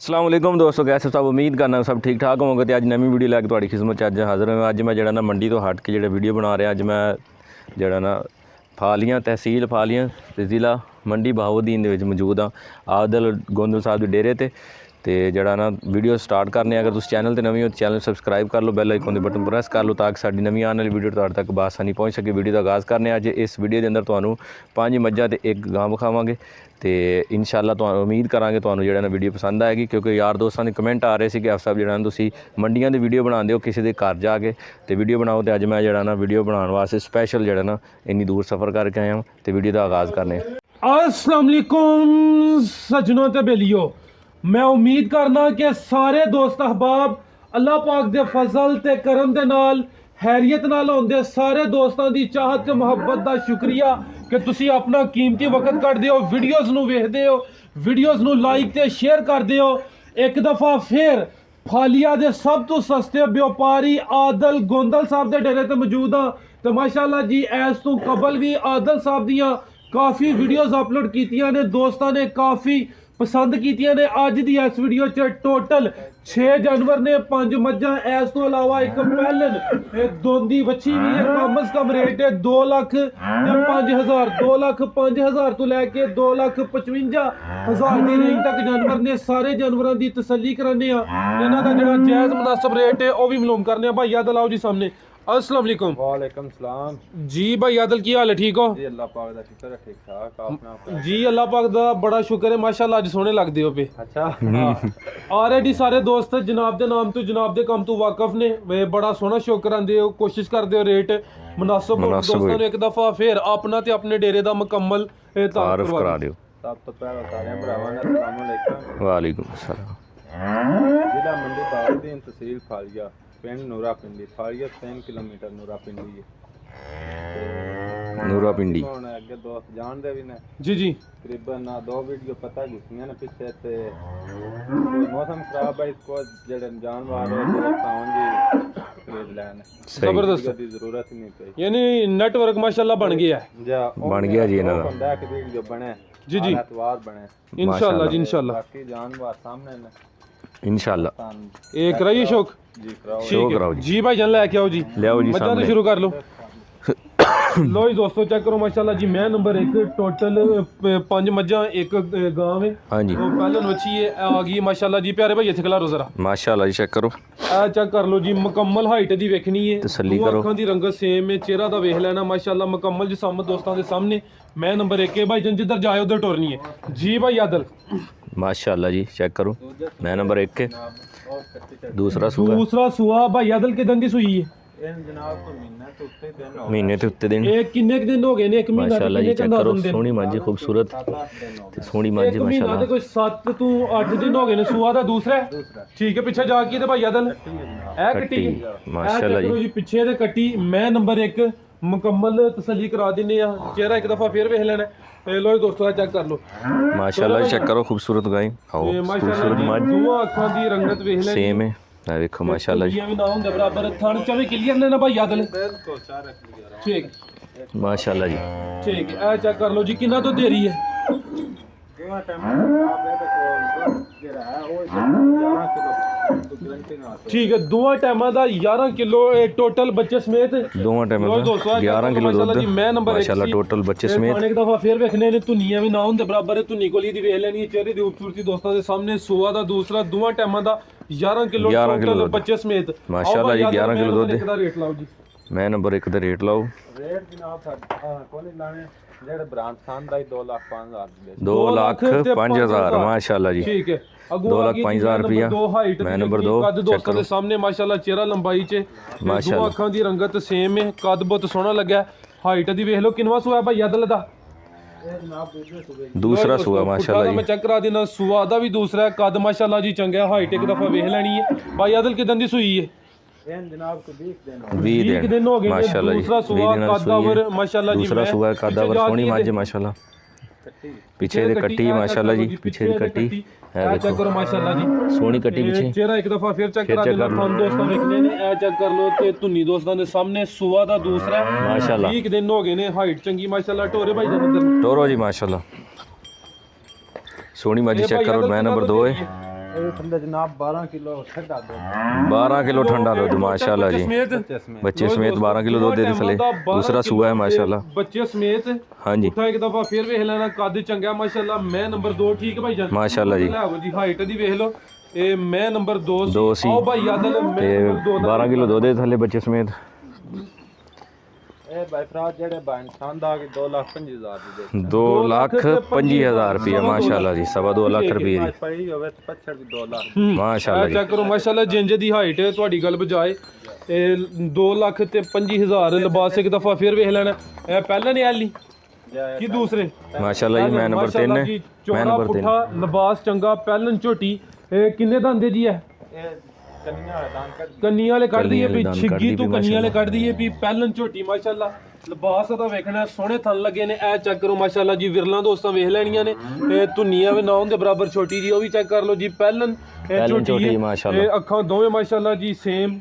अस्सलाम वालेकुम दोस्तों, कैसे सब? उम्मीद करना सब ठीक ठाक होवोगे। तो अज नवी वीडियो लैके तुहाडी खिदमत अज हाज़र हूँ। अज मैं जड़ा ना मंडी तो हट के जो वीडियो बना रहा, अज मैं जड़ा ना फालियां तहसील फालियां ते ज़िला मंडी बहाउद्दीन दे विच मौजूद हाँ, आदल गोंदल साहब के डेरे ते जड़ा ना वीडियो स्टार्ट करने। अगर तुम चैनल ते नवीं हो तो चैनल सबसक्राइब कर लो, बैल आइकन के बटन प्रेस कर लो ताकि साडी नवीं आने वाली वीडियो तुहाडे तक बआसानी पहुँच सके। वीडियो का आगाज़ करने। अज इस वीडियो के अंदर तुहानूं 5 मज्झां ते एक गां विखावांगे तो इंशाअल्लाह तुहानूं उम्मीद करांगे तुहानूं जिहड़ा ना वीडियो पसंद आएगी, क्योंकि यार दोस्तों के कमेंट आ रहे थे कि साहब जिहड़ा तुसीं मंडियां दी वीडियो बनाते हो, किसी के घर जाके तो वीडियो बनाओ। तो अज मैं जिहड़ा ना वीडियो बनाने वास्ते स्पैशल जिहड़ा ना इन्नी दूर सफ़र करके आया हूँ तो वीडियो का आगाज़ करने। अस्सलाम वालेकुम सज्जनों ते बेलियो, मैं उम्मीद करना कि सारे दोस्त अहबाब अल्लाह पाक दे फजल ते करम दे नाल हैरियत नाल होंदे। सारे दोस्तों की चाहत ते मुहब्बत का शुक्रिया कि तुसी अपना कीमती वक्त कढ़दे हो, वीडियोज़ नूं वेखदे हो, वीडियोज़ नूं लाइक ते शेयर करदे हो। एक दफ़ा फिर फालिया दे सब तो सस्ते व्यापारी आदल गोंदल साहब के डेरे ते मौजूद हाँ। तो माशाअल्लाह जी, ऐस तो कबल भी आदल साहब दियाँ काफ़ी वीडियोज़ अपलोड कीतियां ने, दोस्तों ने काफ़ी पसंद कीतियां ने। अज दी इस वीडियो च टोटल 6 जानवर ने, 5 मज्झां, इस तो अलावा एक पैलन दोंदी बच्ची भी है। कम अज कम रेट है 2,05,000, 2,05,000 तो लैके 2,55,000 की रेंज तक जानवर ने। सारे जानवरों की तसल्ली कराने, इन्हां दा जिहड़ा जायज़ मुनासिब रेट है वह भी मालूम करने। भाई आदल आओ जी सामने। अस्सलाम वालेकुम। वालेकुम सलाम जी भाई आदल, की हाल है? ठीक हो जी? अल्लाह पाक दा शुक्र है, ठीक ठाक। अपना जी अल्लाह पाक दा बड़ा शुक्र है, माशाल्लाह अज सोहने लगदे हो पे। अच्छा। ऑलरेडी सारे दोस्त जनाब दे नाम तो जनाब दे काम तो वाकफ ने, वे बड़ा सोहना शो करांदे हो, कोशिश करदे हो रेट मुनासिब दोस्तों ने। एक दफ़ा फिर अपना ते अपने डेरे दा मुकम्मल तारफ करा दियो। सब तो पहले सारे भरावां दा अस्सलाम वालेकुम। वालेकुम अस्सलाम। जिला मंडी बहाउद्दीन तहसील फालिया, पिंड नूरा पिंडी। फालिया 3 किलोमीटर नूरा पिंडी है। नूरा पिंडी हुण अगे दोस्त जानदे भी ने जी जी। तकरीबन ना 2 वीडियो पता गुस्सियां ने पिछे ते कोई मौसम खराब है, इसको जेड़े जानवर हो जेड़े सावन जी खरीद लैन। जबरदस्त दी जरूरत ही नहीं पई, यानी नेटवर्क माशाल्लाह बन गया है। बन गया जी इन्हां दा। बंदा कि वीडियो बने जी जी, एतवार बने इंशाल्लाह जी इंशाल्लाह। बाकी जानवर सामने ने इंशाल्लाह एक कराइए शौक जी कराओ। शो कराओ जी जी। जी भाई जान लेके आओ जी, ले आओ जी मज्झां तो सामने। शुरू कर लो। लो जी दोस्तों चेक करो माशाल्लाह जी, मैं नंबर 1, टोटल 5 मज्झां एक गांव है। हाँ जी तो पहले नोची है आ गई माशाल्लाह जी। प्यारे भाई इत्थे खिलारो जरा, माशाल्लाह जी, चेक करो, आ चेक कर लो जी। मुकम्मल हाइट दी वेखनी है, तसल्ली दोवां करो। अखां दी रंगत सेम है, चेहरा दा वेख लेना माशाल्लाह मुकम्मल जिसामत दोस्तों के सामने। मैं नंबर 1 है भाई जन, जिधर जाए उधर टोरनी है जी। भाई आदल माशाल्लाह जी, चेक करो, मैं नंबर 1 के दूसरा सूआ। दूसरा सुआ भाई आदल के दिन दी सुई है। इन जनाब को महीने तो उत्ते दिन हो महीने ते उत्ते दिन। एक किन्ने दिन हो गए ने? एक महीना माशाल्लाह जी, चेक करो, सोहनी मझ खूबसूरत 7-8 दिन हो ते सोहनी मझ एक महीना माशाल्लाह। ते कोई 7 तो 8 दिन हो गए ने। सुआ दा दूसरा है, ठीक है। पीछे जाके ते भाई आदल ए कट्टी माशाल्लाह जी, पीछे ते कट्टी। मैं नंबर 1 मुकम्मल तसल्ली करा दिने आ, चेहरा एक दफा फिर वेख लेना। लो जी दोस्तों चेक कर लो माशाल्लाह जी, चेक करो, खूबसूरत गाय। आओ माशाल्लाह खूबसूरत जी, मझ दोवां अखां दी रंगत वेख लेनी सेम है। आ देखो माशाल्लाह जी, भी ना होंदे बराबर। थन चवे क्लियर ने ना भाई आदल? बिल्कुल सारा क्लियर ठीक माशाल्लाह जी। ठीक है। ए चेक कर लो जी, कितना तो देरी है। केवा टाइम आप देखो जेड़ा है वो 11 किलो तो गारंटी ना आती। ठीक है, दोवां टाइमां दा 11 किलो टोटल बच्चे समेत। दोवां टाइम लो दोस्तों, 11 किलो दूध मैं नंबर 1 माशाल्लाह, टोटल बच्चे समेत। एक दफा फिर वेखने ने, धुनियां भी ना होंदे बराबर है। धुनी कोली दी वेख लेनी है, चेहरे दी खूबसूरती दोस्तों के सामने। सुआ दा दूसरा, दोवां टाइमां दा 11 किलो 11 किलो टोटल दुद्ध। बच्चे समेत माशाल्लाह जी, 11 किलो दुद्ध। एक दा रेट लाओ जी। मैं नंबर 1 दा रेट लाओ रेट जनाब कोनी लाने जेड़े ब्रांड खान दा 2,05,000 दे। 2,05,000 माशाल्लाह जी। ठीक है। 2,05,000 रुपया। मैं नंबर 2 कद चेक दोस्तों करो के सामने माशाल्लाह, चेहरा लंबाई च माशाल्लाह। दोवां अखां दी रंगत सेम है, कद बहुत सोहना लगा। हाइट दी वेख लो। किनवा सुआ भाई आदल दा? ये जनाब दूसरे सूबे दूसरा सूआ माशाल्लाह मैं जी। चेक करा देना, सुआ दा भी दूसरा है, कद माशाल्लाह जी चंगा है। हाइट एक दफा वेख लेनी है। भाई आदल किदन दी सुई है? इन जनाब को 20 दिन हो 20 दिन हो गए। माशाल्लाह जी, दूसरा 20 सुआ दिन वाली कदावर सूई है। माशाल्लाह जी। दूसरा सुआ कदावर सोहनी मझ माशाल्लाह। कट्टी पीछे दे कट्टी माशाल्लाह जी, पीछे दी कट्टी है चेक देखो, करो माशाल्लाह जी, सोहनी कट्टी पीछे। चेहरा एक दफा फिर चेक फिर करा चेक देना। कर लो। थन दोस्तों देखने ने, ए चेक कर लो। ते धुनी दोस्तों के सामने सुआ दा दूसरा है माशाल्लाह। 20 दिन हो गए ने। हाइट चंगी माशाल्लाह। टोरे भाई जान इधर टोरो जी माशाल्लाह, सोहनी मझ चेक करो। मैं नंबर 2 है। ਇਹ ਥੱਲੇ ਜਨਾਬ 12 ਕਿਲੋ ਠੰਡਾ ਦੁੱਧ 12 ਕਿਲੋ ਠੰਡਾ ਦੁੱਧ ਮਾਸ਼ਾਅੱਲਾ ਜੀ ਸਮੇਤ ਬੱਚੇ ਸਮੇਤ 12 ਕਿਲੋ ਦੁੱਧ ਦੇ ਥੱਲੇ ਦੂਸਰਾ ਸੂਆ ਹੈ ਮਾਸ਼ਾਅੱਲਾ ਬੱਚੇ ਸਮੇਤ ਹਾਂਜੀ ਪੁੱਠਾ ਇੱਕ ਦਫਾ ਫੇਰ ਵੇਖ ਲੈਣਾ ਕੱਦ ਚੰਗਾ ਮਾਸ਼ਾਅੱਲਾ ਮੈਂ ਨੰਬਰ 2 ਠੀਕ ਭਾਈ ਜਾਨ ਮਾਸ਼ਾਅੱਲਾ ਜੀ ਲਿਆਵੋ ਜੀ ਹਾਈਟ ਦੀ ਵੇਖ ਲਓ ਇਹ ਮੈਂ ਨੰਬਰ 2 ਦੋ ਸੀ ਆਓ ਭਾਈ ਆਦਲ ਮੈਂ ਤੇ ਨੰਬਰ 2 12 ਕਿਲੋ ਦੁੱਧ ਦੇ ਥੱਲੇ ਬੱਚੇ ਸਮੇਤ ਇਹ ਬਾਈ ਫਰਾਜ ਜਿਹੜੇ ਬਾਈ ਸੰਦ ਆ ਕੇ 2,25,000 ਦੀ ਦੇ 2,25,000 ਰੁਪਏ ਮਾਸ਼ਾਅੱਲਾ ਜੀ 2.5 ਲੱਖ ਰੁਪਏ ਦੀ ਪਈ ਹੋਵੇ ਪੱਛੜ ਦੀ 2 ਲੱਖ ਮਾਸ਼ਾਅੱਲਾ ਜੀ ਚੈੱਕ ਕਰੋ ਮਾਸ਼ਾਅੱਲਾ ਜਿੰਜ ਦੀ ਹਾਈਟ ਤੁਹਾਡੀ ਗੱਲ ਬਜਾਏ ਇਹ 2,25,000 ਲਿਬਾਸ ਇੱਕ ਦਫਾ ਫੇਰ ਵੇਖ ਲੈਣਾ ਇਹ ਪਹਿਲਾਂ ਨਹੀਂ ਆਲੀ ਕੀ ਦੂਸਰੇ ਮਾਸ਼ਾਅੱਲਾ ਜੀ ਮੈਂ ਨੰਬਰ 3 ਮਾਸ਼ਾਅੱਲਾ ਹੈ ਜੀ, ਮੈਂ ਚੌੜਾ ਨੰਬਰ 3 ਪੁੱਠਾ ਲਿਬਾਸ ਚੰਗਾ ਪਹਿਲਨ ਝੋਟੀ ਇਹ ਕਿੰਨੇ ਦੰਦੇ ਜੀ ਹੈ ਇਹ ਕੰਨੀਆਂ ਦਾਨ ਕਰ ਕੰਨੀਆਂ ਵਾਲੇ ਕੱਢ ਦਈਏ ਵੀ ਕੰਨੀਆਂ ਵਾਲੇ ਛਿੱਗੀ ਦੰਦ ਤੋਂ ਕੱਢ ਕੰਨੀਆਂ ਵਾਲੇ ਕੱਢ ਦਈਏ ਵੀ ਪਹਿਲਨ ਝੋਟੀ ਮਾਸ਼ਾਅੱਲਾ ਲਿਬਾਸ ਦਾ ਵੇਖਣਾ ਸੋਹਣੇ ਥਣ ਲੱਗੇ ਨੇ ਇਹ ਚੈੱਕ ਕਰੋ ਮਾਸ਼ਾਅੱਲਾ ਜੀ ਵਿਰਲਾਂ ਦੋਸਤਾਂ ਵੇਖ ਲੈਣੀਆਂ ਨੇ ਇਹ ਧੁੰਨੀਆਂ ਵੀ ਨਾ ਹੁੰਦੇ ਬਰਾਬਰ ਛੋਟੀ ਜੀ ਉਹ ਵੀ ਚੈੱਕ ਕਰ ਲਓ ਜੀ ਪਹਿਲਨ ਇਹ ਝੋਟੀ ਝੋਟੀ ਹੈ ਮਾਸ਼ਾਅੱਲਾ ਇਹ ਅੱਖਾਂ ਦੋਵੇਂ ਮਾਸ਼ਾਅੱਲਾ ਜੀ ਸੇਮ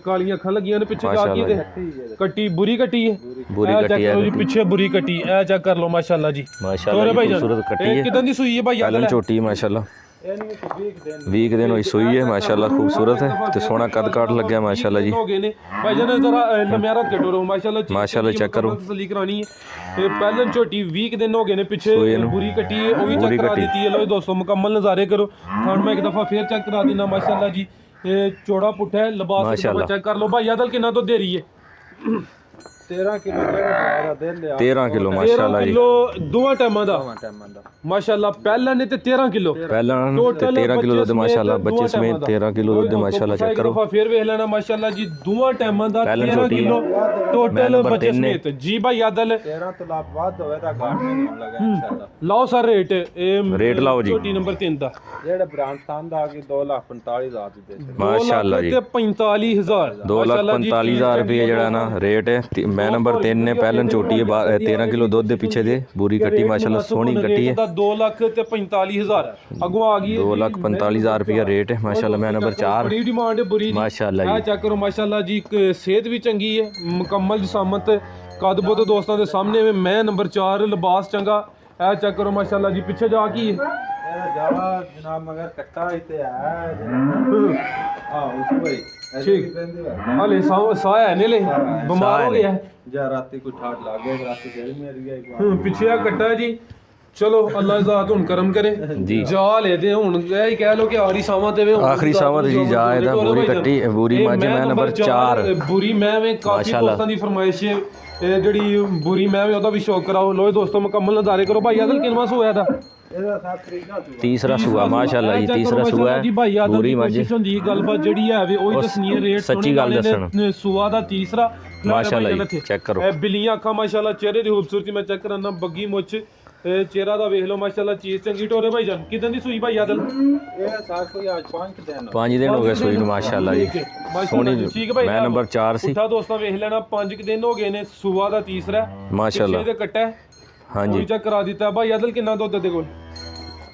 ਕਾਲੀਆਂ ਅੱਖਾਂ ਲੱਗੀਆਂ ਨੇ ਪਿੱਛੇ ਜਾ ਕੇ ਮਾਸ਼ਾਅੱਲਾ ਇਹਦੇ ਕੱਟੀ ਬੁਰੀ ਕੱਟੀ ਹੈ ਬੁਰੀ ਇਹ ਕੱਟੀ check ਹੈ ਕਰੋ ਜੀ ਪਿੱਛੇ ਬੁਰੀ ਕੱਟੀ ਇਹ ਚੈੱਕ ਕਰ ਲਓ ਮਾਸ਼ਾਅੱਲਾ ਜੀ ਮਾਸ਼ਾਅੱਲਾ ਤੋਰੇ ਜੀ ਭਾਈ ਜਾਨ ਖੂਬਸੂਰਤ ਕੱਟੀ ਇਹ ਹੈ ਕਿਦਾਂ ਦੀ ਸੂਈ ਹੈ ਭਾਈ ਪਹਿਲਨ ਝੋਟੀ ਮਾਸ਼ਾਅੱਲਾ ਇਹਨੂੰ ਵੀ 20 ਦਿਨ 20 ਦਿਨ ਹੋਈ ਸੂਈ ਹੈ ਮਾਸ਼ਾਅੱਲਾ ਖੂਬਸੂਰਤ ਹੈ ਤੇ ਸੋਹਣਾ ਕੱਦ ਕਾਠ ਲੱਗਿਆ ਮਾਸ਼ਾਅੱਲਾ ਜੀ ਹੋ ਗਏ ਨੇ ਭਾਈ ਜਾਨ ਜ਼ਰਾ ਲੰਮਿਆ ਰੱਖ ਕੇ ਟੋਰੋ ਮਾਸ਼ਾਅੱਲਾ ਮਾਸ਼ਾਅੱਲਾ ਚੈੱਕ ਕਰੋ ਤਸੱਲੀ ਕਰਾਣੀ ਹੈ ਤੇ ਪਹਿਲਨ ਝੋਟੀ 20 ਦਿਨ ਹੋ ਗਏ ਨੇ ਪਿੱਛੇ ਸੂਈ ਨੂੰ। ਬੁਰੀ ਕੱਟੀ ਹੈ ਉਹ ਵੀ ਬੁਰੀ ਚੈੱਕ ਕਰਾ ਕੱਟੀ। ਦਿੱਤੀ ਹੈ ਲੋ ਦੋਸਤੋ ਮੁਕੰਮਲ ਨਜ਼ਾਰੇ ਕਰੋ ਹੁਣ ਮੈਂ ਇੱਕ ਦਫਾ ਫੇਰ ਚੈੱਕ ਕਰਾ ਦਿੰਦਾ ਮਾਸ਼ਾਅੱਲਾ ਜੀ ਇਹ ਚੌੜਾ ਪੁੱਠਾ ਹੈ ਲਿਬਾਸ ਮਾਸ਼ਾਅੱਲਾ। ਚੈੱਕ ਕਰ ਲਓ ਭਾਈ ਆਦਲ ਕਿੰਨਾ ਤੋਂ ਦੇ ਰਹੀ ਹੈ 13 ਕਿਲੋ ਜਿਹੜਾ ਦਿਨ ਲਿਆ 13 ਕਿਲੋ 13 ਮਾਸ਼ਾਅੱਲਾ ਜੀ ਕਿਲੋ ਦੋਵਾਂ ਟਾਈਮਾਂ ਦਾ ਟਾਈਮਾਂ ਦਾ ਮਾਸ਼ਾਅੱਲਾ ਪਹਿਲਾਂ ਨੇ ਤੇ 13 ਕਿਲੋ ਪਹਿਲਾਂ ਤੇ 13 ਕਿਲੋ ਦੁੱਧ ਮਾਸ਼ਾਅੱਲਾ ਬੱਚੇ ਸਮੇਤ 13 ਕਿਲੋ ਦੁੱਧ ਮਾਸ਼ਾਅੱਲਾ ਚੈੱਕ ਕਰੋ ਫੇਰ ਵੇਖ ਲੈਣਾ ਮਾਸ਼ਾਅੱਲਾ ਜੀ ਦੋਵਾਂ ਟਾਈਮਾਂ ਦਾ ਪਹਿਲਾਂ 13 ਛੋਟੀ ਕਿਲੋ ਮੈਂ ਟੋਟਲ ਨੰਬਰ ਬੱਚੇ ਤਿੰਨ ਨੇ। ਸਮੇਤ ਜੀ ਭਾਈ ਆਦਲ 13 ਤੋਂ ਲੱਖ ਵੱਧ ਹੋਵੇ ਤਾਂ ਘਾਟ ਨਹੀਂ ਹੋਣ ਲੱਗਾ ਇਨਸ਼ਾਅੱਲਾ ਲਾਓ ਸਰ ਰੇਟ ਇਹ ਰੇਟ ਲਾਓ ਜੀ। ਛੋਟੀ ਨੰਬਰ 3 ਦਾ ਜਿਹੜੇ ਬ੍ਰਾਂਡ ਸੰਦ ਆ ਕੇ 2,45,000 ਦੀ ਦੇ ਮਾਸ਼ਾਅੱਲਾ ਜੀ 2,45,000 2,45,000 ਰੁਪਏ ਜਿਹੜਾ ਨਾ ਰੇਟ ਹੈ ਮੈਂ ਨੰਬਰ 3 ਨੇ ਪਹਿਲਨ ਝੋਟੀ ਹੈ 13 ਕਿਲੋ ਦੁੱਧ ਦੇ ਪਿੱਛੇ ਦੇ ਬੂਰੀ ਕੱਟੀ ਮਾਸ਼ਾਅੱਲਾ ਸੋਹਣੀ ਕੱਟੀ ਹੈ 2,45,000 ਅੱਗੋਂ ਆ ਗਈ 2,45,000 ਰੁਪਏ ਰੇਟ ਹੈ ਮਾਸ਼ਾਅੱਲਾ ਮੈਂ ਨੰਬਰ 4 ਬੜੀ ਡਿਮਾਂਡ ਹੈ ਬੁਰੀ ਦੀ ਮਾਸ਼ਾਅੱਲਾ ਆ ਜੀ ਚੈੱਕ ਕਰੋ ਮਾਸ਼ਾਅੱਲਾ ਜੀ ਇੱਕ ਸਿਹਤ ਵੀ ਚੰਗੀ ਹੈ ਮੁਕੰਮਲ ਜਿਸਾਮਤ ਕੱਦ ਬੁੱਧ ਦੋਸਤਾਂ ਦੇ ਸਾਹਮਣੇ ਮੈਂ ਨੰਬਰ 4 ਲਿਬਾਸ ਚੰਗਾ ਇਹ ਚੈੱਕ ਕਰੋ ਮਾਸ਼ਾਅੱਲਾ ਜੀ ਪਿੱਛੇ ਜਾ ਕੀ ਹੈ ਇਹਦਾ ਜਾਵਾ ਜਨਾਬ ਮਗਰ ਕੱਟਾ ਹੀ ਤੇ ਹੈ ਉਸ ਭਾਈ ਠੀਕ ਹਲੇ ਸਾਹ ਹੈ ਨੇ ਲੈ ਬਿਮਾਰ ਹੋ ਗਿਆ ਜਾਂ ਰਾਤੀ ਕੋਈ ਠਾਠ ਲੱਗ ਗਿਆ ਰਾਤੀ ਜਿਹੜੀ ਮੇਰੀ ਗਿਆ ਇੱਕ ਵਾਰ ਪਿੱਛੇ ਆ ਕੱਟਾ ਜੀ ਚਲੋ ਅੱਲਾਹ ਜ਼ਾਤ ਹੁਣ ਕਰਮ ਕਰੇ ਜੀ ਜਾ ਲੈ ਦੇ ਹੁਣ ਇਹ ਹੀ ਕਹਿ ਲੋ ਕਿ ਆਖਰੀ ਸਾਵਾਂ ਤੇ ਵੇ ਹੁਣ ਆਖਰੀ ਸਾਵਾਂ ਤੇ ਜੀ ਜਾ ਇਹਦਾ ਬੂਰੀ ਕੱਟੀ ਬੂਰੀ ਮੱਝ ਮੈਂ ਨੰਬਰ 4 ਬੁਰੀ ਮੈਂ ਵੇ ਕਾਫੀ ਮਾਸ਼ਾਅੱਲਾ। ਦੋਸਤਾਂ ਦੀ ਫਰਮਾਇਸ਼ ਹੈ ਇਹ ਜਿਹੜੀ ਬੁਰੀ ਮੈਂ ਵੇ ਉਹਦਾ ਵੀ ਸ਼ੌਕ ਕਰਾਓ ਲੋਏ ਦੋਸਤੋ ਮੁਕੰਮਲ ਨਜ਼ਾਰੇ ਕਰੋ ਭਾਈ ਆਦਲ ਕਿੰਨਾ ਸੋਇਆ ਦਾ ਇਹਦਾ 7 ਤਰੀਕ ਦਾ ਤੀਸਰਾ ਸੂਆ ਮਾਸ਼ਾਅੱਲਾ ਜੀ ਤੀਸਰਾ ਸੂਆ ਜੀ ਭਾਈ ਹੈ ਆਦਲ ਬੂਰੀ ਦੀ ਮੱਝ ਕੋਸ਼ਿਸ਼ ਹੁੰਦੀ ਹੈ ਗੱਲਬਾਤ ਜਿਹੜੀ ਹੈ ਵੇ ਉਹੀ ਦੱਸਣੀ ਹੈ ਰੇਟ ਸੱਚੀ ਗੱਲ ਦੱਸਣ। ਸੂਆ ਦਾ ਤੀਸਰਾ ਮਾਸ਼ਾਅੱਲਾ ਜੀ ਚੈੱਕ ਕਰੋ ਇਹ ਬਿੱਲੀਆਂ ਅੱਖਾਂ ਮਾਸ਼ਾਅੱਲਾ ਚਿਹਰੇ ਦੀ ਖੂਬਸੂਰਤੀ ਮੈਂ ਚੈੱਕ ਕਰਨਾ ਬੱਗੀ ਮੁੱਛ ਇਹ ਚਿਹਰਾ ਦਾ ਵੇਖ ਲਓ ਮਾਸ਼ਾਅੱਲਾ ਚੀਜ਼ ਚੰਗੀ ਟੋਰੇ ਭਾਈ ਜਾਨ ਕਿਦਾਂ ਦੀ ਸੂਈ ਭਾਈ ਆਦਲ ਇਹ ਸਾਰ ਕੋਈ ਅੱਜ 5 ਦਿਨ 5 ਦਿਨ ਹੋ ਗਏ ਸੂਈ ਨੂੰ ਮਾਸ਼ਾਅੱਲਾ ਜੀ ਸੋਹਣੀ ਠੀਕ ਹੈ ਭਾਈ ਮੈਂ ਨੰਬਰ 4 ਸੀ ਪੁੱਠਾ ਦੋਸਤਾਂ ਵੇਖ ਲੈਣਾ 5 ਦਿਨ ਹੋ ਗਏ ਨੇ ਸੂਆ ਦਾ ਤੀਸਰਾ ਮਾਸ਼ਾਅੱਲਾ ਇਹਦੇ ਕੱਟਾ ਹਾਂਜੀ ਚੈੱਕ ਕਰਾ ਦਿੱਤਾ ਭਾਈ ਆਦਲ ਕਿੰਨਾ ਦੁੱਧ ਦੇ ਕੋਲ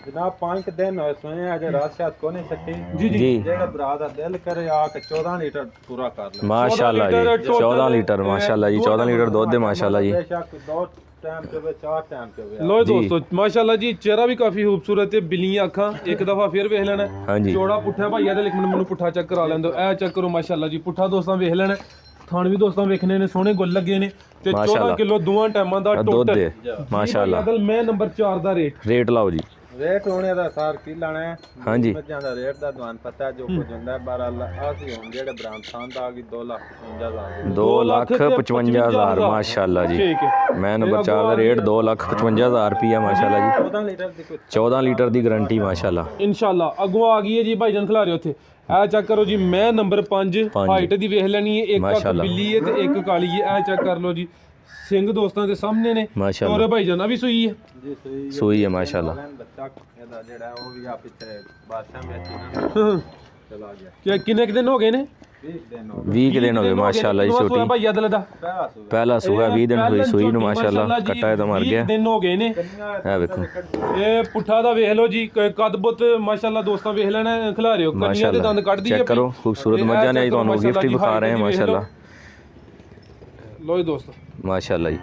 ਜਨਾਬ 5 ਦਿਨ ਹੋਏ ਸੋਏ ਅੱਜ ਰਾਤ ਸ਼ਾਤ ਕੋਨੇ ਛੱਟੀ ਜੀ ਜੀ ਜੀ ਜਿਹੜਾ ਭਰਾ ਦਾ ਦਿਲ ਕਰੇ ਆ ਕੇ 14 ਲੀਟਰ ਪੂਰਾ ਕਰ ਲੈ ਮਾਸ਼ਾਅੱਲਾ ਜੀ 14 ਲੀਟਰ ਮਾਸ਼ਾਅੱਲਾ ਜੀ 14 ਲੀਟਰ ਦੁੱਧ ਦੇ ਮਾਸ਼ਾਅੱਲਾ ਜੀ ਬੇਸ਼ੱਕ 2 ਟਾਈਮ ਤੇ 4 ਟਾਈਮ ਤੇ ਲੋ ਦੋਸਤੋ ਮਾਸ਼ਾਅੱਲਾ ਜੀ ਚਿਹਰਾ ਵੀ ਕਾਫੀ ਖੂਬਸੂਰਤ ਹੈ ਬਿੱਲੀਆਂ ਅੱਖਾਂ ਇੱਕ ਦਫਾ ਫੇਰ ਵੇਖ ਲੈਣਾ ਹਾਂਜੀ ਚੌੜਾ ਪੁੱਠਾ ਭਾਈ ਆਦਲ ਇੱਕ ਮਿੰਟ ਮੈਨੂੰ ਪੁੱਠਾ ਚੈੱਕ ਕਰਾ ਲੈਣ ਦਿਓ ਇਹ ਚੈੱਕ ਕਰੋ ਮਾਸ਼ਾਅੱਲਾ ਜੀ ਪੁੱਠਾ ਦੋਸਤਾਂ ਵੇਖ ਲੈਣਾ ਥਾਣ ਵੀ ਦੋਸਤਾਂ ਵੇਖਣੇ ਨੇ ਸੋਹਣੇ ਗੁੱਲ ਲੱਗੇ ਨੇ ਤੇ 14 ਮਾਸ਼ਾਅੱਲਾ। ਕਿਲੋ ਦੋਵਾਂ ਟਾਈਮਾਂ ਦਾ ਦੁੱਧ ਟੋਟਲ ਦੇ ਮਾਸ਼ਾਅੱਲਾ ਆਦਲ ਮੈਂ ਨੰਬਰ 4 ਦਾ ਰੇਟ ਰੇਟ ਲਾਓ ਜੀ ਰੇਟ ਹੋਣੇ ਦਾ ਸਾਰ ਕੀ ਲਾਣਾ ਹੈ ਹਾਂਜੀ ਮੱਝਾਂ ਦਾ ਰੇਟ ਦਾ ਤੁਹਾਨੂੰ ਪਤਾ ਜੋ ਕੁਝ ਹੁੰਦਾ ਹੈ 12 ਲੱਖ ਆਸੀ ਹੁਣ ਜਿਹੜੇ ਬ੍ਰਾਂਡ ਸੰਦ ਆ ਗਈ 2,55,000 2,55,000 ਮਾਸ਼ਾਅੱਲਾ ਜੀ ਠੀਕ ਹੈ ਮੈਂ ਨੰਬਰ 4 ਦਾ ਰੇਟ 2,55,000 ਰੁਪਿਆ ਮਾਸ਼ਾਅੱਲਾ ਜੀ 14 ਲੀਟਰ ਦੀ ਕੋਈ 14 ਲੀਟਰ ਦੀ ਗਾਰੰਟੀ ਮਾਸ਼ਾਅੱਲਾ ਇਨਸ਼ਾਅੱਲਾ ਅੱਗੋਂ ਆ ਗਈ ਹੈ ਜੀ ਭਾਈਜਾਨ ਖਿਲਾਰੇ ਉੱਥੇ ਇਹ ਚੈੱਕ ਕਰੋ ਜੀ ਮੈਂ ਨੰਬਰ 5 ਹਾਈਟ ਦੀ ਵੇਖ ਲੈਣੀ ਹੈ ਇੱਕ ਅੱਖ ਮਾਸ਼ਾਅੱਲਾ। ਬਿੱਲੀ ਹੈ ਤੇ ਇੱਕ ਕਾਲੀ ਹੈ ਇਹ ਚੈੱਕ ਕਰ ਲਓ ਜੀ ਸਿੰਘ ਦੋਸਤਾਂ ਦੇ ਸਾਹਮਣੇ ਨੇ ਮਾਸ਼ਾਅੱਲਾ ਔਰ ਭਾਈਜਾਨ ਆ ਵੀ ਸੂਈ ਹੈ ਜੀ ਸਹੀ ਸੂਈ ਹੈ ਮਾਸ਼ਾਅੱਲਾ ਬੱਚਾ ਇਹਦਾ ਜਿਹੜਾ ਉਹ ਵੀ ਆ ਪਿੱਛੇ ਬਾਦਸ਼ਾਹ ਵਿੱਚ ਚਲਾ ਗਿਆ ਕਿੰਨੇ ਕੁ ਦਿਨ ਹੋ ਗਏ ਨੇ 20 ਦਿਨ ਹੋ 20 ਦਿਨ ਹੋ ਗਏ ਮਾਸ਼ਾਅੱਲਾ ਜੀ ਛੋਟੀ ਭਾਈ ਆਦਲ ਦਾ ਪਹਿਲਾ ਸੂਆ ਪਹਿਲਾ ਸੂਆ 20 ਦਿਨ ਹੋਈ ਸੂਈ ਨੂੰ ਮਾਸ਼ਾਅੱਲਾ ਕੱਟਾ ਇਹਦਾ ਮਰ ਗਿਆ 20 ਦਿਨ ਹੋ ਗਏ ਨੇ ਇਹ ਵੇਖੋ ਇਹ ਪੁੱਠਾ ਦਾ ਵੇਖ ਲਓ ਜੀ ਕੱਦ ਬੁੱਤ ਮਾਸ਼ਾਅੱਲਾ ਦੋਸਤਾਂ ਵੇਖ ਲੈਣਾ ਖਿਲਾਰਿਓ ਕੰਨੀਆਂ ਦੇ ਦੰਦ ਕੱਢਦੀ ਹੈ ਚੈੱਕ ਕਰੋ ਖੂਬਸੂਰਤ ਮੱਝਾਂ ਨੇ ਅੱਜ ਤੁਹਾਨੂੰ ਗਿਫਟ ਹੀ ਵਿਖਾ ਰਹੇ ਹਾਂ ਮਾਸ਼ਾਅੱਲਾ ਲੋ ਜੀ ਦੋਸਤੋ ਮਾਸ਼ਾਅੱਲਾ ਜੀ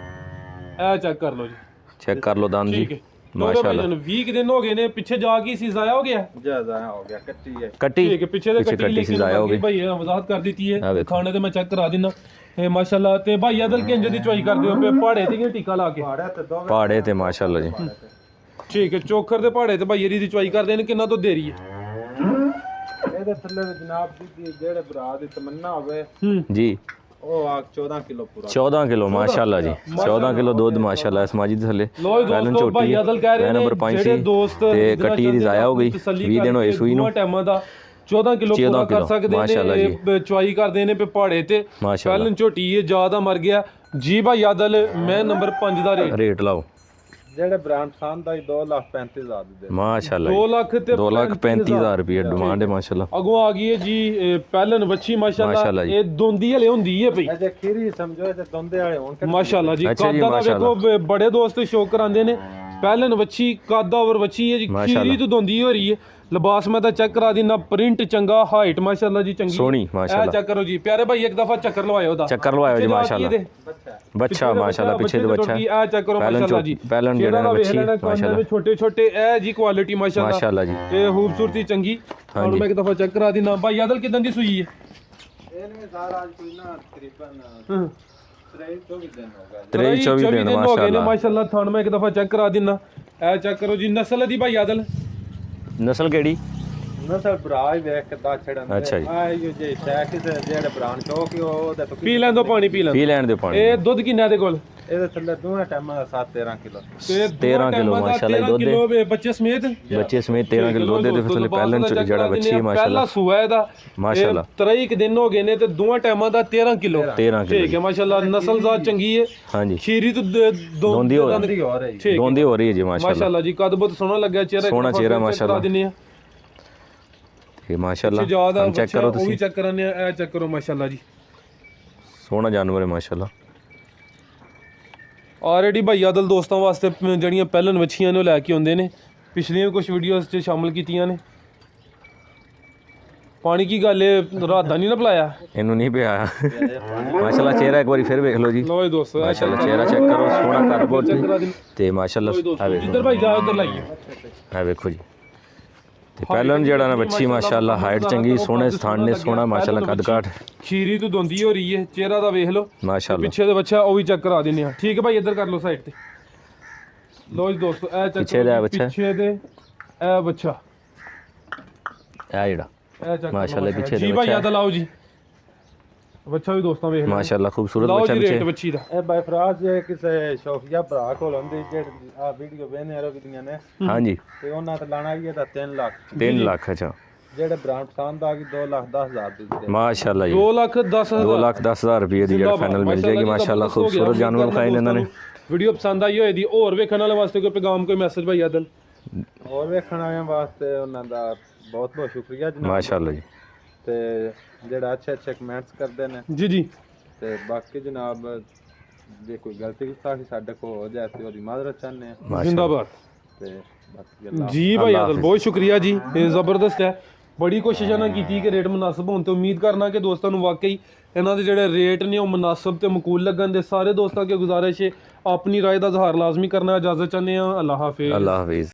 ਇਹ ਚੈੱਕ ਕਰ ਲਓ ਜੀ ਚੈੱਕ ਕਰ ਲਓ ਦੰਦ ਜੀ ਠੀਕ ਹੈ माशाल्लाह 20 दिन हो गए ने पीछे जाके सी जाया हो गया ज्यादा हो गया कच्ची है कट्टी ठीक है पीछे से कट्टी सी लेकिन जाया हो गई भाई ये वजाहत कर दी हाँ, है देखो। खाने ते मैं चेक करा देना माशाल्लाह ते भाई अदल के जदी चॉइस कर दियो पे पहाड़े ते टीका ला के पहाड़ा ते दो पहाड़े ते माशाल्लाह जी ठीक है चोखर दे पहाड़े ते भाई दी चॉइस कर देने किन्ना तो देरी है ਇਹਦੇ ਥੱਲੇ ਵੀ ਜਨਾਬ ਦੀ ਜਿਹੜੇ ਭਰਾ ਦੀ ਤਮੰਨਾ ਹੋਵੇ जी ਉਹ ਆ 14 ਕਿਲੋ ਪੂਰਾ 14 किलो माशाल्लाह जी 14 किलो दुੱਧ ਮਾਸ਼ਾਅੱਲਾ ਇਸ ਮਾਜੀ ਦੇ ਥੱਲੇ ਲੋ ਪਹਿਲਨ ਦੋਸਤੋ ਭਾਈ ਝੋਟੀ ਅਦਲ ਕਹਿ ਰਹੇ ਨੇ ਨੰਬਰ 5 ਜਿਹੜੇ ਸੀ ਦੋਸਤ ਤੇ ਕੱਟੀ ਦੀ ਜ਼ਾਇਆ ਹੋ ਗਈ 20 ਦਿਨ ਹੋਏ ਸੂਈ ਨੂੰ ਟਾਈਮਾਂ ਦਾ 14 ਕਿਲੋ 14 ਪੂਰਾ ਕਰ ਕਿਲੋ, ਸਕਦੇ ਮਾਸ਼ਾਅੱਲਾ ਨੇ ਜੀ। ਚੁਆਈ ਕਰਦੇ ਨੇ ਪੇ ਪਹਾੜੇ ਤੇ ਮਾਸ਼ਾਅੱਲਾ ਪਹਿਲਨ ਝੋਟੀ ਇਹ ਜ਼ਿਆਦਾ ਮਰ ਗਿਆ ਜੀ ਭਾਈ ਅਦਲ ਮੈਂ ਨੰਬਰ 5 ਦਾ ਰੇਟ ਰੇਟ ਲਾਓ ਜਿਹੜੇ ਬ੍ਰਾਂਡ ਪਸੰਦ ਦਾ 2,35,000 ਦੇ ਮਾਸ਼ਾਅੱਲਾ 2 ਲੱਖ ਤੇ 2,35,000 ਰੁਪਏ ਡਿਮਾਂਡ ਹੈ ਮਾਸ਼ਾਅੱਲਾ ਅਗੋਂ ਆ ਗਈ ਹੈ ਜੀ ਪਹਿਲਨ ਵੱਛੀ ਮਾਸ਼ਾਅੱਲਾ ਮਾਸ਼ਾਅੱਲਾ ਜੀ। ਇਹ ਦੋਂਦੀ ਹਲੇ ਹੁੰਦੀ ਹੈ ਭਈ ਅਜੇ ਖੀਰੀ ਸਮਝੋ ਜੇ ਦੰਦੇ ਵਾਲੇ ਹੋਣ ਕਿ ਮਾਸ਼ਾਅੱਲਾ ਜੀ ਅੱਛਾ ਜੀ, ਕਾਦਾ ਦਾ ਮਾਸ਼ਾਅੱਲਾ। ਵੇਖੋ ਬੜੇ ਦੋਸਤ ਸ਼ੌਕ ਕਰਾਉਂਦੇ ਨੇ ਪਹਿਲਨ ਵੱਛੀ ਕਾਦਾ ਔਰ ਵੱਛੀ ਹੈ ਜੀ ਮਾਸ਼ਾਅੱਲਾ। ਖੀਰੀ ਤੋਂ ਦੋਂਦੀ ਹੋ ਰਹੀ ਹੈ ਲਿਬਾਸ ਮੈਂ ਤਾਂ ਚੈੱਕ ਕਰਾ ਦਿੰਦਾ ਪ੍ਰਿੰਟ ਚੰਗਾ ਹਾਈਟ ਮਾਸ਼ਾਅੱਲਾ ਜੀ ਚੰਗੀ ਸੋਹਣੀ ਇਹ ਮਾਸ਼ਾਅੱਲਾ ਚੈੱਕ ਕਰੋ ਜੀ ਪਿਆਰੇ ਭਾਈ ਇੱਕ ਦਫਾ ਚੱਕਰ ਲਵਾਇਓ ਉਹਦਾ ਚੱਕਰ ਲਵਾਇਓ ਜੀ ਮਾਸ਼ਾਅੱਲਾ ਬੱਚਾ ਮਾਸ਼ਾਅੱਲਾ ਪਿੱਛੇ ਦੇ ਬੱਚਾ ਇਹ ਚੈੱਕ ਕਰੋ ਪਹਿਲਨ ਮਾਸ਼ਾਅੱਲਾ ਜੀ ਪਹਿਲਨ ਜਿਹੜਾ ਨਾ ਬੱਚੀ ਮਾਸ਼ਾਅੱਲਾ ਛੋਟੇ ਛੋਟੇ ਇਹ ਜੀ ਕੁਆਲਿਟੀ ਮਾਸ਼ਾਅੱਲਾ ਮਾਸ਼ਾਅੱਲਾ ਜੀ ਇਹ ਖੂਬਸੂਰਤੀ ਚੰਗੀ ਹੁਣ ਮੈਂ ਇੱਕ ਦਫਾ ਚੈੱਕ ਕਰਾ ਦਿੰਦਾ ਭਾਈ ਆਦਲ ਕਿਦਾਂ ਦੀ ਸੂਈ ਹੈ ਇਹਨੇ ਸਾਰਾ ਅੱਜ ਕੋਈ ਨਾ ਤਕਰੀਬਨ ਹਾਂ 23-24 ਦਿਨ ਹੋ ਗਏ 23-24 ਦਿਨ ਹੋ ਗਏ ਨੇ ਮਾਸ਼ਾਅੱਲਾ ਮਾਸ਼ਾਅੱਲਾ ਥਣ ਮੈਂ ਇੱਕ ਦਫਾ ਚੈੱਕ ਕਰਾ ਦਿੰਦਾ ਇਹ ਚੈੱਕ ਕਰੋ ਜੀ ਨਸਲ ਦੀ ਭਾਈ ਆਦਲ ਨਸਲ ਕਿਹੜੀ ਨਸਲ ਭਰਾ ਹੀ ਵੇਖ ਕੇ ਦਾ ਛੜਨ ਅੱਛਾ ਜੀ। ਆਇਓ ਜੇ ਸ਼ੈਕ ਦੇ ਜਿਹੜੇ ਬ੍ਰਾਂਡ ਚੋਕ ਉਹਦਾ ਤੋਂ ਪੀ ਲੈਣ ਦੋ ਪਾਣੀ ਪੀ ਲੈਣ ਪੀ ਲੈਣ ਦੇ ਪਾਣੀ ਇਹ ਦੁੱਧ ਕਿੰਨਾ ਦੇ ਕੋਲ ਇਹਦੇ ਥੱਲੇ ਦੋਵੇਂ ਟਾਈਮਾਂ ਦਾ 7-13 ਕਿਲੋ ਤੇ 13 ਕਿਲੋ ਮਾਸ਼ਾਅੱਲਾ ਦੁੱਧ ਦੇ ਕਿਲੋ ਬੱਚੇ ਸਮੇਤ ਬੱਚੇ ਸਮੇਤ 13 ਕਿਲੋ ਦੁੱਧ ਦੇ ਫਿਰ ਪਹਿਲਨ ਚ ਜਿਹੜਾ ਬੱਚੀ ਹੈ ਪਹਿਲਾ ਮਾਸ਼ਾਅੱਲਾ ਸੂਆ ਇਹਦਾ ਮਾਸ਼ਾਅੱਲਾ 23 ਦਿਨ ਹੋ ਗਏ ਨੇ ਤੇ ਦੋਵਾਂ ਟਾਈਮਾਂ ਦਾ 13 ਕਿਲੋ 13 ਕਿਲੋ ਠੀਕ ਹੈ ਮਾਸ਼ਾਅੱਲਾ ਨਸਲਜ਼ਾਤ ਚੰਗੀ ਹੈ ਹਾਂਜੀ ਖੀਰੀ ਤੋਂ ਦੋਂਦੀ ਹੋ ਅੰਦਰੀ ਹੋ ਰਹੀ ਠੀਕ ਦੋਂਦੀ ਹੋ ਰਹੀ ਹੈ ਜੀ ਮਾਸ਼ਾਅੱਲਾ ਮਾਸ਼ਾਅੱਲਾ ਜੀ ਕਦ ਬਹੁਤ ਸੋਹਣਾ ਲੱਗਿਆ ਚਿਹਰਾ ਸੋਹਣਾ ਚਿਹਰਾ ਮਾਸ਼ਾਅੱਲਾ। ਦਿੰਨੇ ਆ ਇਹ ਮਾਸ਼ਾਅੱਲਾ ਜਿਆਦਾ ਚੈੱਕ ਕਰੋ ਉਹ ਵੀ ਤੁਸੀਂ ਚੈੱਕ ਕਰਨੇ ਆ ਇਹ ਚੈੱਕ ਕਰੋ ਮਾਸ਼ਾਅੱਲਾ ਜੀ ਸੋਹਣਾ ਜਾਨਵਰ ਹੈ ਮਾਸ਼ਾਅੱਲਾ ਆਲਰੇਡੀ ਭਾਈ ਆਦਲ ਦੋਸਤਾਂ ਵਾਸਤੇ ਜਿਹੜੀਆਂ ਪਹਿਲਨ ਵੱਛੀਆਂ ਨੇ ਉਹ ਲੈ ਕੇ ਆਉਂਦੇ ਨੇ ਪਿਛਲੀਆਂ ਵੀ ਕੁਝ ਵੀਡੀਓਜ਼ 'ਚ ਸ਼ਾਮਲ ਕੀਤੀਆਂ ਨੇ ਪਾਣੀ ਕੀ ਗੱਲ ਹੈ ਰਾਤ ਦਾ ਨਹੀਂ ਨਾ ਪਿਲਾਇਆ ਇਹਨੂੰ ਨਹੀਂ ਪਿਆ ਮਾਸ਼ਾਅੱਲਾ ਚਿਹਰਾ ਇੱਕ ਵਾਰੀ ਫਿਰ ਵੇਖ ਲਓ ਜੀ ਲਓ ਜੀ ਦੋਸਤੋ ਇਹ ਮਾਸ਼ਾਅੱਲਾ ਚਿਹਰਾ ਚੈੱਕ ਕਰੋ ਸੋਹਣਾ ਕਰ ਬਹੁਤ ਚੈੱਕ ਕਰਾ ਦਿਨ ਤੇ ਮਾਸ਼ਾਅੱਲਾ ਆ ਵੇਖੋ ਇੱਧਰ ਭਾਈ ਜਾ ਉੱਧਰ ਲਾਈਏ ਆ ਵੇਖੋ ਜੀ ਤੇ ਪਹਿਲਨ ਜਿਹੜਾ ਨਾ ਬੱਚੀ ਮਾਸ਼ਾਅੱਲਾ ਹਾਈਟ ਚੰਗੀ ਸੋਹਣੇ ਸਥਾਨ ਨੇ ਸੋਹਣਾ ਮਾਸ਼ਾਅੱਲਾ ਕੱਦ ਕਾਠ ਖੀਰੀ ਤੋਂ ਦੋਂਦੀ ਹੋ ਰਹੀ ਹੈ ਚਿਹਰਾ ਦਾ ਵੇਖ ਲਓ ਮਾਸ਼ਾਅੱਲਾ ਪਿੱਛੇ ਦੇ ਬੱਚਾ ਉਹ ਵੀ ਚੈੱਕ ਕਰਾ ਦਿੰਨੇ ਆ ਠੀਕ ਹੈ ਭਾਈ ਇੱਧਰ ਕਰ ਲਓ ਸਾਈਡ ਤੇ ਲਓ ਜੀ ਦੋਸਤੋ ਇਹ ਚੈੱਕ ਪਿੱਛੇ ਦਾ ਬੱਚਾ। ਪਿੱਛੇ ਦੇ ਇਹ ਬੱਚਾ ਆ ਜਿਹੜਾ ਇਹ ਚੈੱਕ ਮਾਸ਼ਾਅੱਲਾ ਪਿੱਛੇ ਜੀ ਦੇ ਭਾਈ ਬੱਚਾ ਆਦਲ ਆਓ ਜੀ ਬੱਚਾ ਵੀ ਦੋਸਤਾਂ ਵੇਖ ਲਓ ਮਾਸ਼ਾਅੱਲਾ ਖੂਬਸੂਰਤ ਲਓ ਬੱਚਾ ਜੀ ਰੇਟ ਪਿੱਛੇ ਬੱਚੀ ਦਾ ਇਹ ਬਾਈ ਫਰਾਜ਼ ਜੇ ਕਿਸੇ ਸ਼ੌਕੀਆ ਭਰਾ ਕੋਲ ਹੁੰਦੀ ਜਿਹੜੀ ਆ ਵੀਡੀਓ ਵੇਖਨੇ ਆ ਰੋਕਦੀਆਂ ਨੇ ਹਾਂਜੀ ਤੇ ਉਹਨਾਂ ਤੇ ਲਾਣਾ ਵੀ ਇਹਦਾ 3 ਲੱਖ 3 ਲੱਖ ਅੱਛਾ ਜਿਹੜਾ ਬ੍ਰਾਂਡ ਪਸੰਦ ਆ ਗਈ 2,10,000 ਦੀ ਦੇ ਮਾਸ਼ਾਅੱਲਾ ਜੀ 2,10,000 2,10,000 ਰੁਪਏ ਦੀ ਜਿਹੜਾ ਫਾਈਨਲ ਮਿਲ ਜਾਏਗੀ ਮਾਸ਼ਾਅੱਲਾ ਖੂਬਸੂਰਤ ਜਾਨਵਰ ਖਾਏ ਨੇ ਇਹਨਾਂ ਨੇ ਵੀਡੀਓ ਪਸੰਦ ਆਈ ਹੋਏ ਦੀ ਹੋਰ ਵੇਖਣ ਵਾਲੇ ਵਾਸਤੇ ਕੋਈ ਪੈਗਾਮ ਕੋਈ ਮੈਸੇਜ ਭਾਈ ਆਦਲ ਹੋਰ ਵੇਖਣ ਵਾਲਿਆਂ ਵਾਸਤੇ ਉਹਨਾਂ ਦਾ ਬਹੁਤ ਬਹੁਤ ਸ਼ੁਕਰੀਆ ਜਨਾਬ ਮਾਸ਼ਾਅੱਲਾ ਜੀ ਤੇ ਜਿਹੜਾ ਅੱਛੇ ਕਮੈਂਟਸ ਕਰਦੇ ਨੇ ਜੀ ਜੀ ਤੇ ਬਾਕੀ ਜਨਾਬ ਜੇ ਕੋਈ ਗਲਤੀ ਗੁਸਤਾਖੀ ਸਾਡੇ ਕੋਲ ਹੋ ਜਾਏ ਤੇ ਉਹਦੀ ਮਾਜ਼ਰਤ ਚਾਹੁੰਦੇ ਆ ਜਿੰਦਾਬਾਦ ਤੇ ਬਾਕੀ ਅੱਲਾਹ ਜੀ ਭਾਈ ਆਦਲ ਬਹੁਤ ਸ਼ੁਕਰੀਆ ਜੀ ਇਹ ਜ਼ਬਰਦਸਤ ਹੈ ਬੜੀ ਕੋਸ਼ਿਸ਼ਾਂ ਨਾਲ ਕੀਤੀ ਕਿ ਰੇਟ ਮੁਨਾਸਬ ਹੋਣ ਤੇ ਉਮੀਦ ਕਰਨਾ ਕਿ ਦੋਸਤਾਂ ਨੂੰ ਵਾਕਈ ਇਹਨਾਂ ਦੇ ਜਿਹੜੇ ਰੇਟ ਨੇ ਉਹ ਮੁਨਾਸਬ ਤੇ ਮਕੂਲ ਲੱਗਣ ਦੇ ਸਾਰੇ ਦੋਸਤਾਂ ਕੇ ਗੁਜ਼ਾਰਿਸ਼ ਹੈ ਆਪਣੀ ਰਾਏ ਦਾ ਇਜ਼ਹਾਰ ਲਾਜ਼ਮੀ ਕਰਨਾ ਇਜਾਜ਼ਤ ਚਾਹੁੰਦੇ ਹਾਂ ਅੱਲਾਹ ਹਾਫਿਜ਼ ਅੱਲਾਹ ਹਾਫਿਜ਼